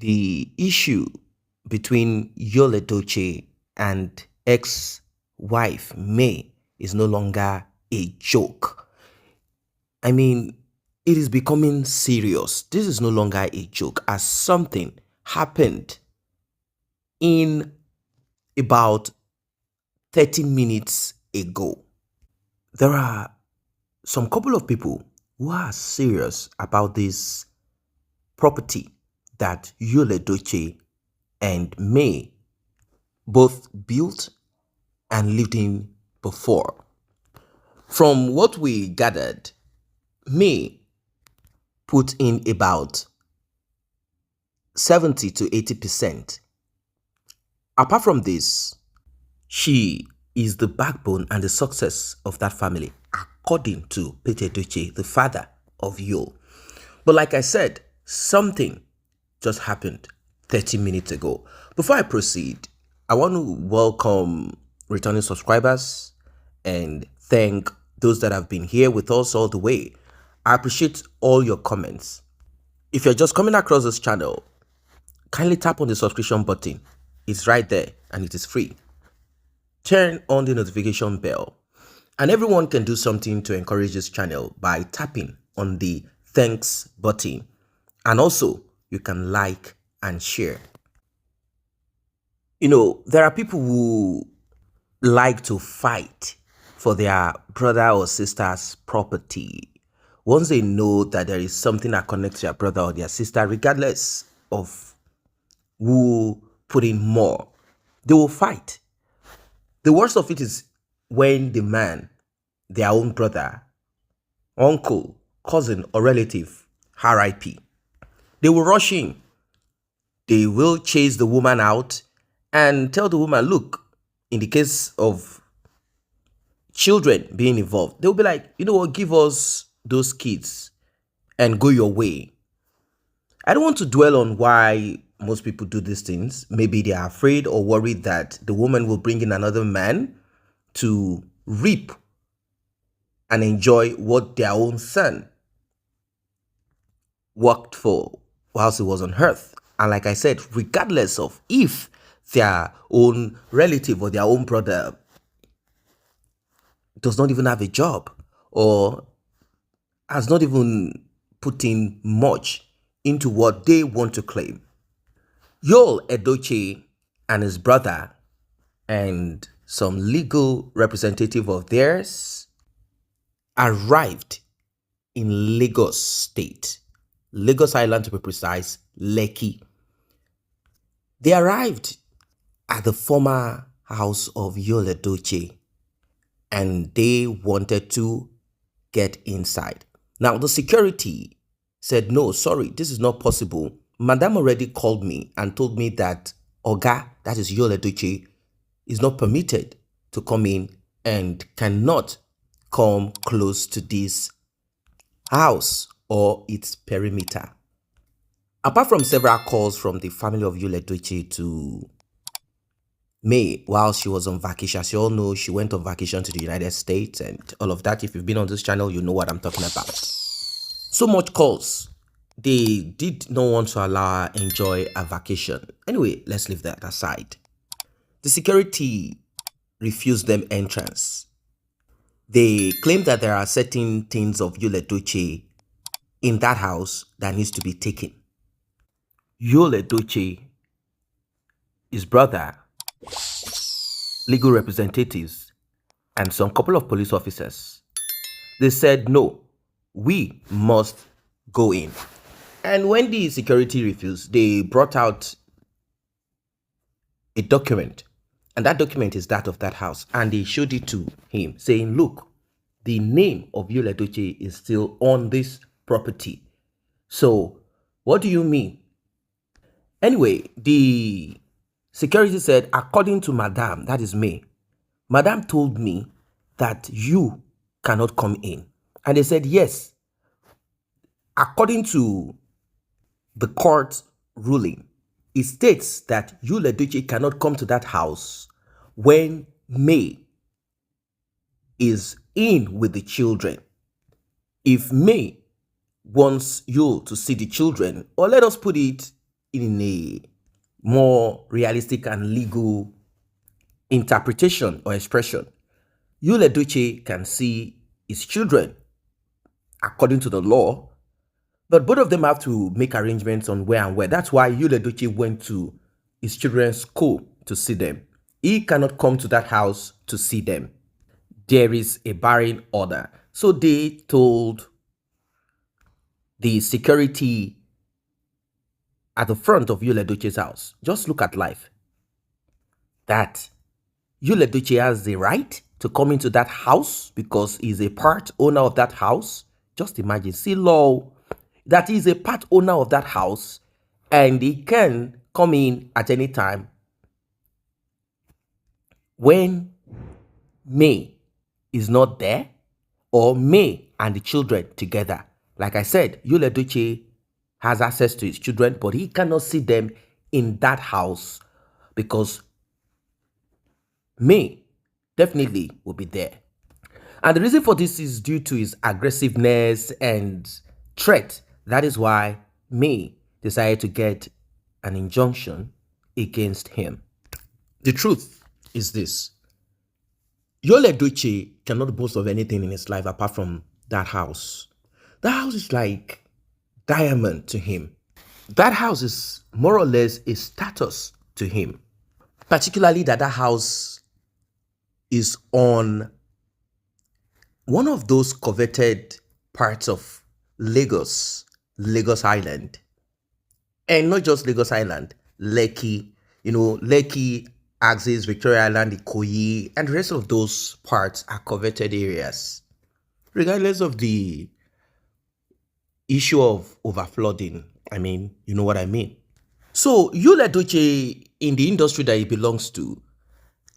The issue between Yul Edochie and ex-wife May is no longer a joke. I mean, it is becoming serious. This is no longer a joke, as something happened in about 30 minutes ago. There are some couple of people who are serious about this property that Yul Edochie and May both built and lived in before. From what we gathered, May put in about 70 to 80%. Apart from this, she is the backbone and the success of that family, according to Peter Edochie, the father of Yul. But like I said, something just happened 30 minutes ago. Before I proceed, I want to welcome returning subscribers and thank those that have been here with us all the way. I appreciate all your comments. If you're just coming across this channel, kindly tap on the subscription button. It's right there and it is free. Turn on the notification bell, and everyone can do something to encourage this channel by tapping on the thanks button, and also you can like and share. You know, there are people who like to fight for their brother or sister's property once they know that there is something that connects their brother or their sister, regardless of who put in more. They will fight. The worst of it is when the man, their own brother, uncle, cousin, or relative, RIP, they will rush in. They will chase the woman out and tell the woman, look, in the case of children being involved, they'll be like, you know what, give us those kids and go your way. I don't want to dwell on why most people do these things. Maybe they are afraid or worried that the woman will bring in another man to reap and enjoy what their own son worked for whilst he was on earth. And like I said, regardless of if their own relative or their own brother does not even have a job or has not even put in much into what they want to claim. Yul Edochie and his brother and some legal representative of theirs arrived in Lagos State, Lagos Island to be precise, Lekki. They arrived at the former house of Yul Edochie and they wanted to get inside. Now, the security said, no, sorry, this is not possible. Madam already called me and told me that Oga, that is Yul Edochie, is not permitted to come in and cannot come close to this house or its perimeter. Apart from several calls from the family of Yul Edochie to May while she was on vacation, as you all know, she went on vacation to the United States and all of that. If you've been on this channel, you know what I'm talking about. So much calls. They did not want to allow her enjoy a vacation. Anyway, let's leave that aside. The security refused them entrance. They claim that there are certain things of Yul Edochie in that house that needs to be taken. Yul Edochie, his brother, legal representatives, and some couple of police officers, they said, no, we must go in. And when the security refused, they brought out a document. And that document is that of that house. And they showed it to him, saying, look, the name of Yul Edochie is still on this property. So, what do you mean? Anyway, the security said, according to Madam, that is me, Madam told me that you cannot come in. And they said, yes, according to the court ruling, it states that Yul Edochie cannot come to that house when May is in with the children. If May wants Yul to see the children, or let us put it in a more realistic and legal interpretation or expression. Yul and Edochie can see his children according to the law, but both of them have to make arrangements on where and where. That's why Yul and Edochie went to his children's school to see them. He cannot come to that house to see them. There is a barring order. So they told the security at the front of Yul and Edochie's house, just look at life, that Yul and Edochie has the right to come into that house because he's a part owner of that house. Just imagine, see law, that he's a part owner of that house and he can come in at any time when May is not there or May and the children together. Like I said, Yul and Edochie has access to his children, but he cannot see them in that house because May definitely will be there. And the reason for this is due to his aggressiveness and threat. That is why May decided to get an injunction against him. The truth is this: Yul and Edochie cannot boast of anything in his life apart from that house. That house is like diamond to him. That house is more or less a status to him. Particularly that house is on one of those coveted parts of Lagos Island. And not just Lagos Island, Lekki, Lekki, Axis, Victoria Island, Ikoyi, and the rest of those parts are coveted areas. Regardless of the issue of overflooding, you know what I mean. So Yul and Edochie, in the industry that he belongs to,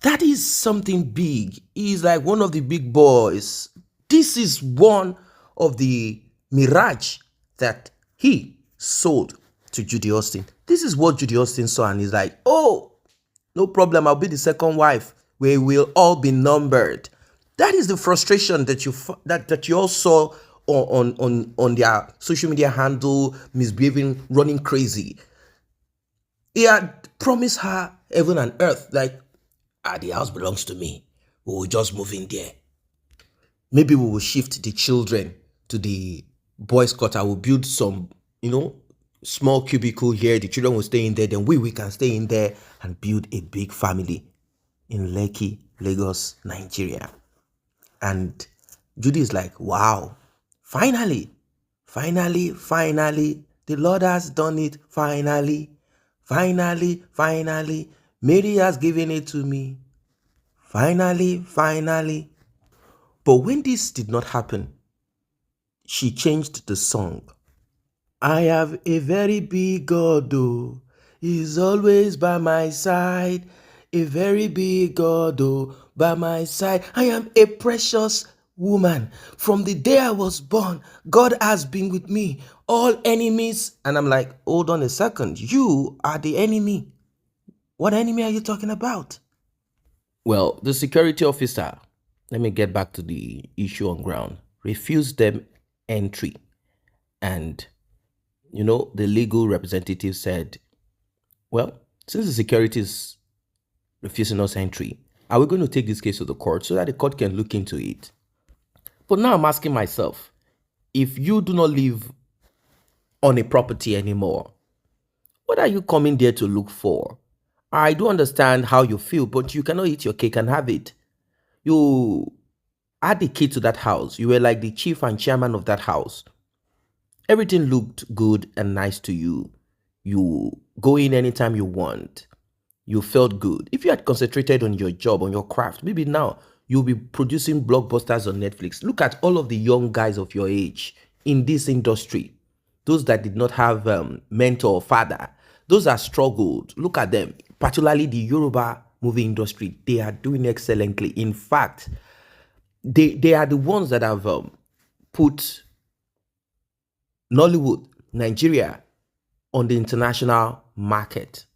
that is something big. He's like one of the big boys. This is one of the mirage that he sold to Judy Austin. This is what Judy Austin saw, and he's like, oh, no problem, I'll be the second wife. We will all be numbered. That is the frustration that you all saw on their social media handle, misbehaving, running crazy. He had promised her heaven and earth, like, the house belongs to me. We will just move in there. Maybe we will shift the children to the boys' quarter. We'll build some, small cubicle here. The children will stay in there. Then we can stay in there and build a big family in Lekki, Lagos, Nigeria. And Judy is like, wow, finally, the Lord has done it. Finally, Mary has given it to me. Finally. But when this did not happen, she changed the song. I have a very big God, oh, He's always by my side. A very big God, oh, by my side. I am a precious woman. From the day I was born, God has been with me. All enemies. And I'm like, hold on a second. You are the enemy. What enemy are you talking about? Well, the security officer, let me get back to the issue on ground, refused them entry. And, the legal representative said, well, since the security is refusing us entry, are we going to take this case to the court so that the court can look into it? But now I'm asking myself, if you do not live on a property anymore, what are you coming there to look for? I do understand how you feel, but you cannot eat your cake and have it. You had the key to that house. You were like the chief and chairman of that house. Everything looked good and nice to you. You go in anytime you want. You felt good. If you had concentrated on your job, on your craft, maybe now you'll be producing blockbusters on Netflix. Look at all of the young guys of your age in this industry. Those that did not have mentor or father. Those that struggled. Look at them. Particularly the Yoruba movie industry. They are doing excellently. In fact, they are the ones that have put Nollywood, Nigeria, on the international market.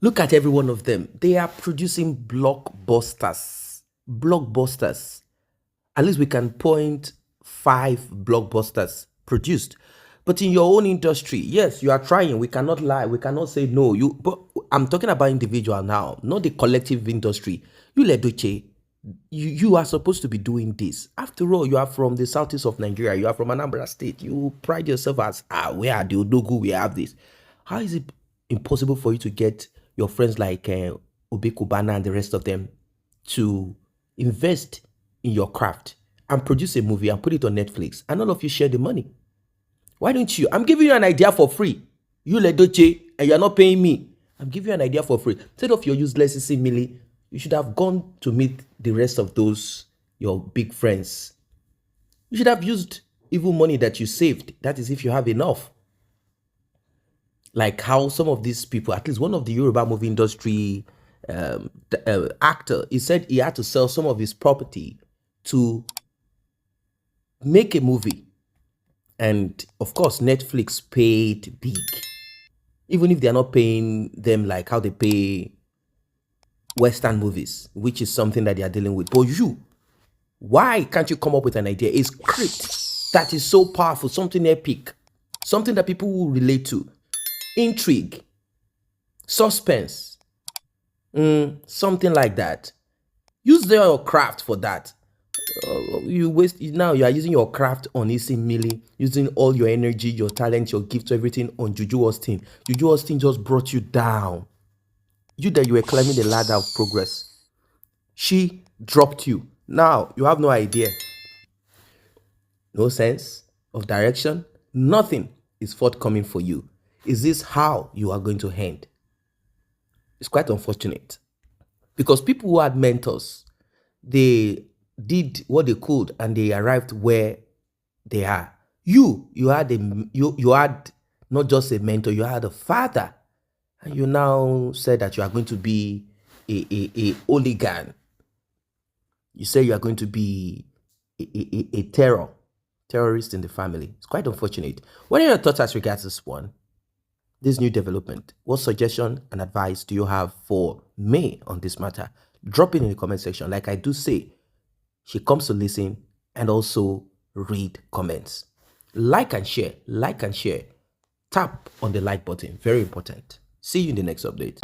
Look at every one of them. They are producing blockbusters. Blockbusters. At least we can point 5 blockbusters produced. But in your own industry, yes, you are trying. We cannot lie. We cannot say no. But I'm talking about individual now, not the collective industry. You Edochie, you are supposed to be doing this. After all, you are from the southeast of Nigeria. You are from Anambra State. You pride yourself as where are the Odogu? We have this. How is it impossible for you to get your friends like Obe Kubana and the rest of them to invest in your craft and produce a movie and put it on Netflix, and all of you share the money? Why don't you? I'm giving you an idea for free. You Edochie, and you're not paying me. I'm giving you an idea for free. Instead of your useless milli, you should have gone to meet the rest of those, your big friends. You should have used even money that you saved. That is if you have enough. Like how some of these people, at least one of the Yoruba movie industry actor, he said he had to sell some of his property to make a movie. And of course, Netflix paid big. Even if they're not paying them like how they pay Western movies, which is something that they are dealing with. But you, why can't you come up with an idea, a script that is so powerful, something epic, something that people will relate to, intrigue, suspense, something like that? Use your craft for that. You are using your craft on Issy Millie, using all your energy, your talent, your gift, everything on Juju Austin. Juju Austin just brought you down. You that you were climbing the ladder of progress, she dropped you. Now you have no idea, no sense of direction, nothing is forthcoming for you. Is this how you are going to end? It's quite unfortunate, because people who had mentors, they did what they could and they arrived where they are. You had you had not just a mentor, you had a father, and you now said that you are going to be a hooligan. You say you are going to be a terrorist in the family. It's quite unfortunate. What are your thoughts as regards this new development? What suggestion and advice do you have for me on this matter? Drop it in the comment section. Like I do say, she comes to listen and also read comments. Like and share. Like and share. Tap on the like button. Very important. See you in the next update.